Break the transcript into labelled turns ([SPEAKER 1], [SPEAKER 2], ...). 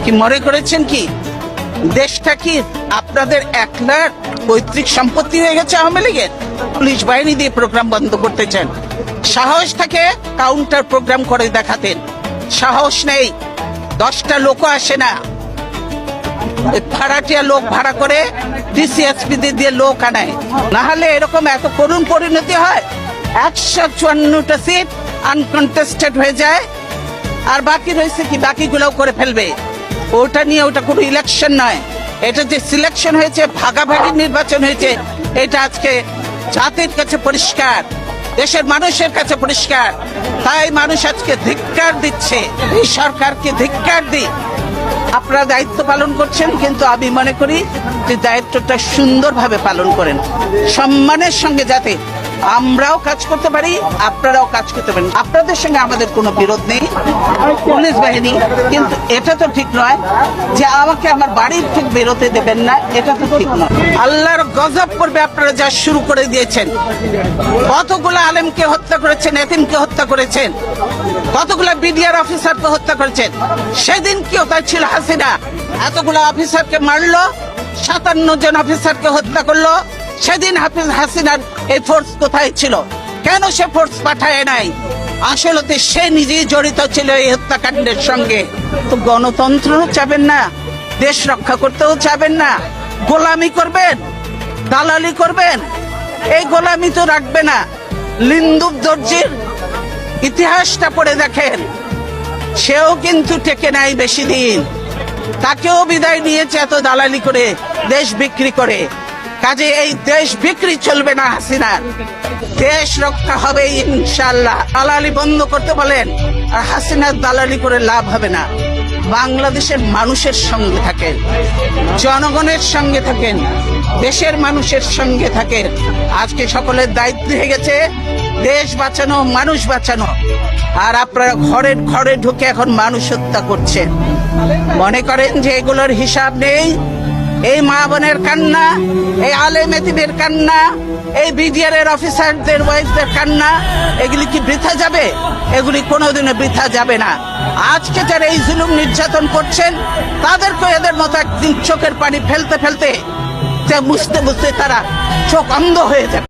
[SPEAKER 1] কি মনে করেছেন কি দেশটা কি আপনাদের একলার পৈতৃক সম্পত্তি হয়ে গেছে আওয়ামী লীগের? পুলিশ বাহিনী দিয়ে প্রোগ্রাম বন্ধ করতে চান। সাহস থাকে কাউন্টার প্রোগ্রাম করে দেখাতেন, সাহস নেই। 10টা লোক আসে না, ভাড়াটিয়া লোক ভাড়া করে ডিসিএসপি দিয়ে লোক আনায়। না হলে এরকম এত করুণ পরিণতি হয়। 154টা সিট আনকন্টেস্টেড হয়ে যায়, আর বাকি রয়েছে কি? বাকিগুলোও করে ফেলবে। ওটা নিয়ে ওটা কোনো ইলেকশন নয়, এটা যে সিলেকশন হয়েছে, ভাগাভাগি নির্বাচন হয়েছে, এটা আজকে জাতির কাছে পরিষ্কার, দেশের মানুষের কাছে পরিষ্কার। তাই মানুষ আজকে ধিক্কার দিচ্ছে, এই সরকারকে ধিক্কার দিই। আপনারা দায়িত্ব পালন করছেন, কিন্তু আমি মনে করি যে দায়িত্বটা সুন্দরভাবে পালন করেন, সম্মানের সঙ্গে, যাতে আমরাও কাজ করতে পারি, আপনারাও কাজ করতে পারেন। আপনাদের সঙ্গে আমাদের কোনো বিরোধ নেই, পুলিশ বাহিনী, কিন্তু এটা তো ঠিক নয় যে আমাকে আমার বাড়ির ঠিক বেরোতে দেবেন না, এটা তো ঠিক নয়। আল্লাহর গজব করবে আপনারা যা শুরু করে দিয়েছেন। কতগুলো আলেমকে হত্যা করেছেন, এতিমকে হত্যা করেছেন, কতগুলো বিডিআর অফিসারকে হত্যা করেছেন। সেদিন কি তাই ছিল হাসিনা? এতগুলো অফিসারকে মারলো, 57 জন অফিসারকে হত্যা করলো। সেদিন হাসিনার এই ফোর্স কোথায় ছিল? কেন সে ফোর্স পাঠায় নাই? আসলে সে নিজেই জড়িত ছিল এই হত্যাকাণ্ডের সঙ্গে। তো গণতন্ত্র চাবেন না, দেশ রক্ষা করতেও চাবেন না, গোলামি করবেন, দালালি করবেন। এই গোলামি তো রাখবে না। লিন্দু দর্জির ইতিহাসটা পড়ে দেখেন, সেও কিন্তু টেকে নাই বেশি দিন, তাকেও বিদায় নিয়েছে এত দালালি করে, দেশ বিক্রি করে। কাজে এই দেশ বিক্রি চলবে না হাসিনার, দেশ রক্ষা হবে ইনশাআল্লাহ। দালালি বন্ধ করতে বলেন, আর হাসিনার দালালি করে লাভ হবে না। বাংলাদেশের মানুষের সঙ্গে থাকেন, জনগণের সঙ্গে থাকেন, দেশের মানুষের সঙ্গে থাকেন। আজকে সকলের দায়িত্ব হয়ে গেছে দেশ বাঁচানো, মানুষ বাঁচানো। আর আপনারা ঘরে ঘরে ঢুকে এখন মানুষ হত্যা করছেন। মনে করেন যে এগুলোর হিসাব নেই? এই মা বোনের কান্না, এই আলেম এতিমের কান্না, এই বিডিআর এর অফিসারদের ওয়াইফদের কান্না, এগুলি কি বৃথা যাবে? এগুলি কোনোদিনও বৃথা যাবে না। আজকে যারা এই জুলুম নির্যাতন করছেন, তাদেরকে এদের মতো একদিন চোখের পানি ফেলতে ফেলতে, মুছতে মুছতে তারা চোখ অন্ধ হয়ে যাবে।